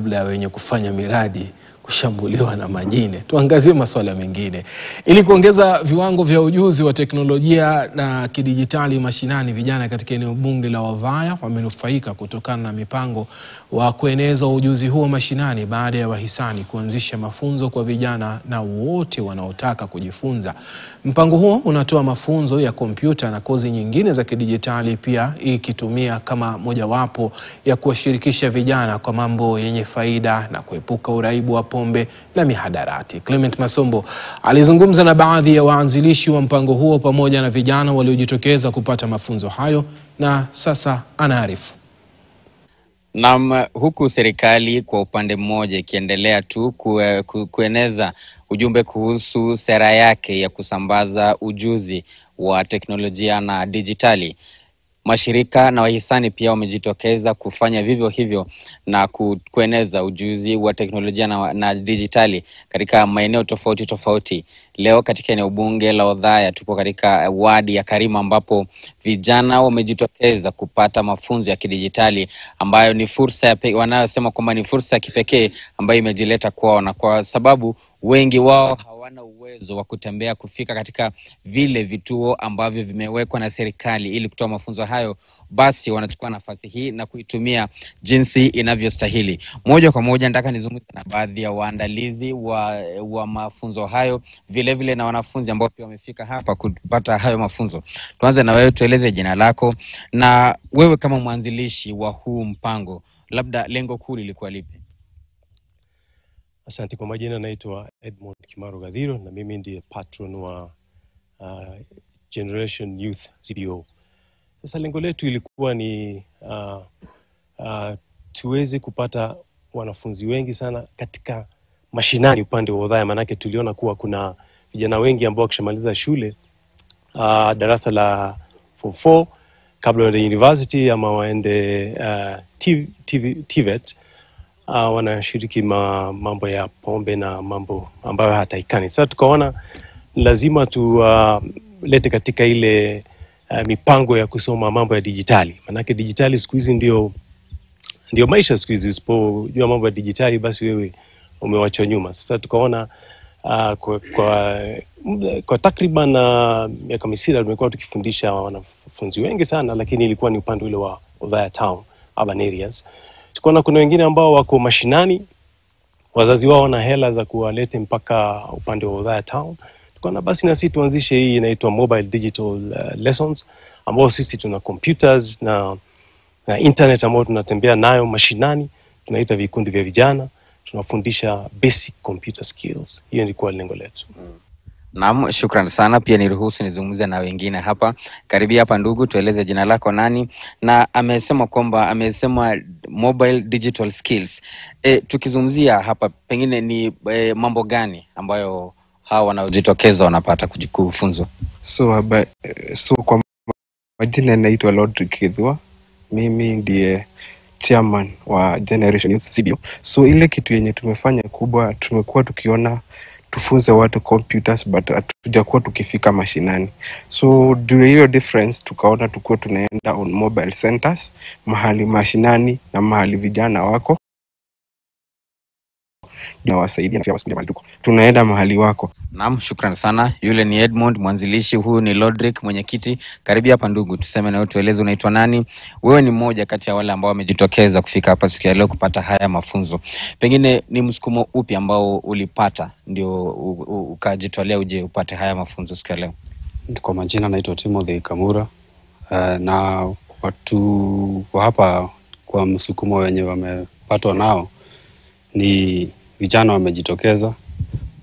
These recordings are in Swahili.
kabla ya wenye kufanya miradi kushambuliwa na majini. Tuangazie masuala mengine. Ili kuongeza viwango vya ujuzi wa teknolojia na kidijitali mashinani, vijana katika eneo bunge la Othaya wamenufaika kutokana na mipango wa kueneza ujuzi huo mashinani baada ya wahisani kuanzisha mafunzo kwa vijana na wote wanaotaka kujifunza. Mpango huo unatoa mafunzo ya kompyuta na kozi nyingine za kidijitali, pia ikitumia kama mojawapo ya kuwashirikisha vijana kwa mambo yenye faida na kuepuka uraibu wa pombe na mihadarati. Clement Masombo alizungumza na baadhi ya waanzilishi wa mpango huo pamoja na vijana waliojitokeza kupata mafunzo hayo, na sasa anaarifu. Na huku serikali kwa upande mmoja ikiendelea tu kueneza ujumbe kuhusu sera yake ya kusambaza ujuzi wa teknolojia na dijitali, mashirika na wahisani pia wamejitokeza kufanya vivyo hivyo na kueneza ujuzi wa teknolojia na dijitali katika maeneo tofauti tofauti. Leo katika eneo bunge la Othaya tupo katika wadi ya Karima, ambapo vijana wamejitokeza kupata mafunzo ya kidijitali ambayo ni fursa wanayosema kwamba ni fursa ya kipekee ambayo imejileta kwao, na kwa sababu wengi wao hawana uwezo wa kutembea kufika katika vile vituo ambavyo vimewekwa na serikali ili kutoa mafunzo hayo, basi wanachukua nafasi hii na kuitumia jinsi inavyostahili. Moja kwa moja nataka nizungumze na baadhi ya waandalizi wa mafunzo hayo, vile vile na wanafunzi ambao pia wamefika hapa kupata hayo mafunzo. Tuanze na wewe, tueleze jina lako na wewe kama mwanzilishi wa huu mpango, labda lengo kuu lilikuwa lipi? Asante. Kwa majina naitwa Edmond Kimaro Gadhiro na mimi ndiye patron wa Generation Youth CBO. Sasa lengo letu ilikuwa ni tuweze kupata wanafunzi wengi sana katika mashinani upande wa Othaya, manake tuliona kuwa kuna vijana wengi ambao wakishamaliza shule darasa la form 4 kabla waende university ama waende TVET, wanashiriki mambo ya pombe na mambo ambayo hataikani. Sasa tukaona lazima tulete katika ile mipango ya kusoma mambo ya dijitali, manake dijitali siku hizi ndio maisha siku hizi. Usipojua mambo ya dijitali basi wewe umewachwa nyuma. Sasa tukaona kwa takriban miaka misita tumekuwa tukifundisha wanafunzi wengi sana, lakini ilikuwa ni upande ule wa Othaya town, urban areas. Tukaona kuna wengine ambao wako mashinani, wazazi wao wana hela za kuwalete mpaka upande wa Othaya town. Tukaona basi na sisi tuanzishe hii inaitwa mobile digital lessons, ambao sisi tuna computers na internet ambao tunatembea nayo mashinani, tunaita vikundi vya vijana, tunafundisha basic computer skills. Hiyo ilikuwa lengo letu. Naam, shukrani sana. Pia niruhusu nizungumze na wengine hapa. Karibia hapa ndugu, tueleze jina lako nani, na amesema mobile digital skills. Tukizungumzia hapa pengine ni mambo gani ambayo hawa wanaojitokeza wanapata kujifunza? So kwa majina naitwa Lodrick Kithwa. Mimi ndiye chairman wa Generation Youth CBO. So ile kitu yenye tumefanya kubwa, tumekuwa tukiona tufunze watu computers but hatujakuwa tukifika mashinani. So due hiyo difference tukaona tukue tunaenda on mobile centers, mahali mashinani na mahali vijana wako, na wasaidia na wasikuja mahali tuko, tunaenda mahali wako. Naam, shukrani sana. Yule ni Edmond mwanzilishi, huyu ni Lodrick mwenyekiti. Karibia hapa ndugu, tuseme na wewe, tueleze unaitwa nani. Wewe ni mmoja kati ya wale ambao wamejitokeza kufika hapa siku ya leo kupata haya mafunzo. Pengine ni msukumo upi ambao ulipata ndio ukajitolea uje upate haya mafunzo siku ya leo? Kwa majina naitwa Timothy Kamura. Na watu wa hapa kwa msukumo wenye wamepatwa nao ni vijana wamejitokeza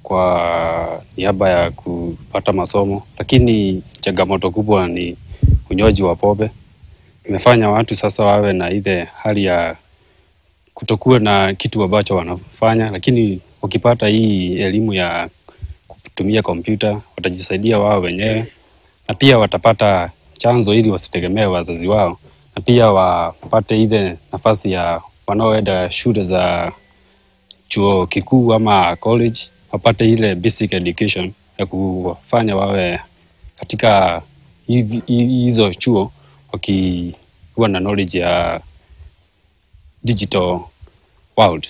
kwa niaba ya kupata masomo, lakini changamoto kubwa ni unywaji wa pombe. Imefanya watu sasa wawe na ile hali ya kutokuwa na kitu ambacho wanafanya, lakini wakipata hii elimu ya kutumia kompyuta watajisaidia wao wenyewe, na pia watapata chanzo ili wasitegemee wazazi wao, na pia wapate ile nafasi ya wanaoenda shule za chuo kikuu ama college, wapate ile basic education ya kufanya wawe katika hizo chuo wakiwa na knowledge ya digital world.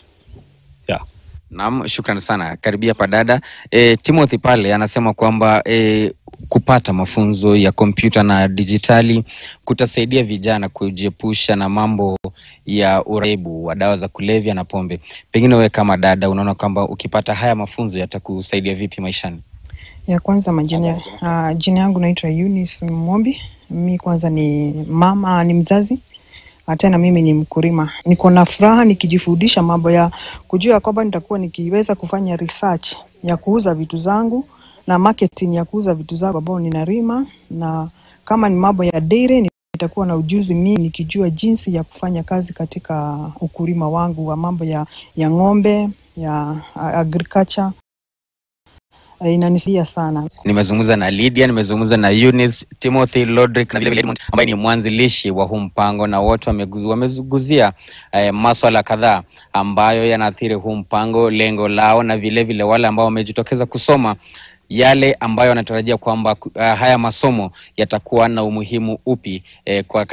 Naam, shukrani sana. Karibia padada. Timothy pale anasema kwamba kupata mafunzo ya kompyuta na dijitali kutasaidia vijana kujiepusha na mambo ya uraibu wa dawa za kulevya na pombe. Pengine wewe kama dada unaona kwamba ukipata haya mafunzo yatakusaidia vipi maishani? Ya kwanza jina yangu naitwa Eunice Mwombi. Mimi kwanza ni mama, ni mzazi. Tena mimi ni mkulima. Niko na furaha nikijifundisha mambo ya kujua kwamba nitakuwa nikiweza kufanya research ya kuuza vitu zangu na marketing ya kuuza vitu zangu ambao ninalima, na kama ni mambo ya dairy nitakuwa na ujuzi mimi nikijua jinsi ya kufanya kazi katika ukulima wangu wa mambo ya ng'ombe, ya agriculture. Inanisaidia sana. Nimezungumza na Lydia, nimezungumza na Eunice, Timothy, Lodrick na vile Edmund ambaye ni mwanzilishi wa huu mpango, na wote wamezunguzia masuala kadhaa ambayo yanaathiri huu mpango, lengo lao, na vile vile wale ambao wamejitokeza kusoma yale ambayo wanatarajia kwamba haya masomo yatakuwa na umuhimu upi kwa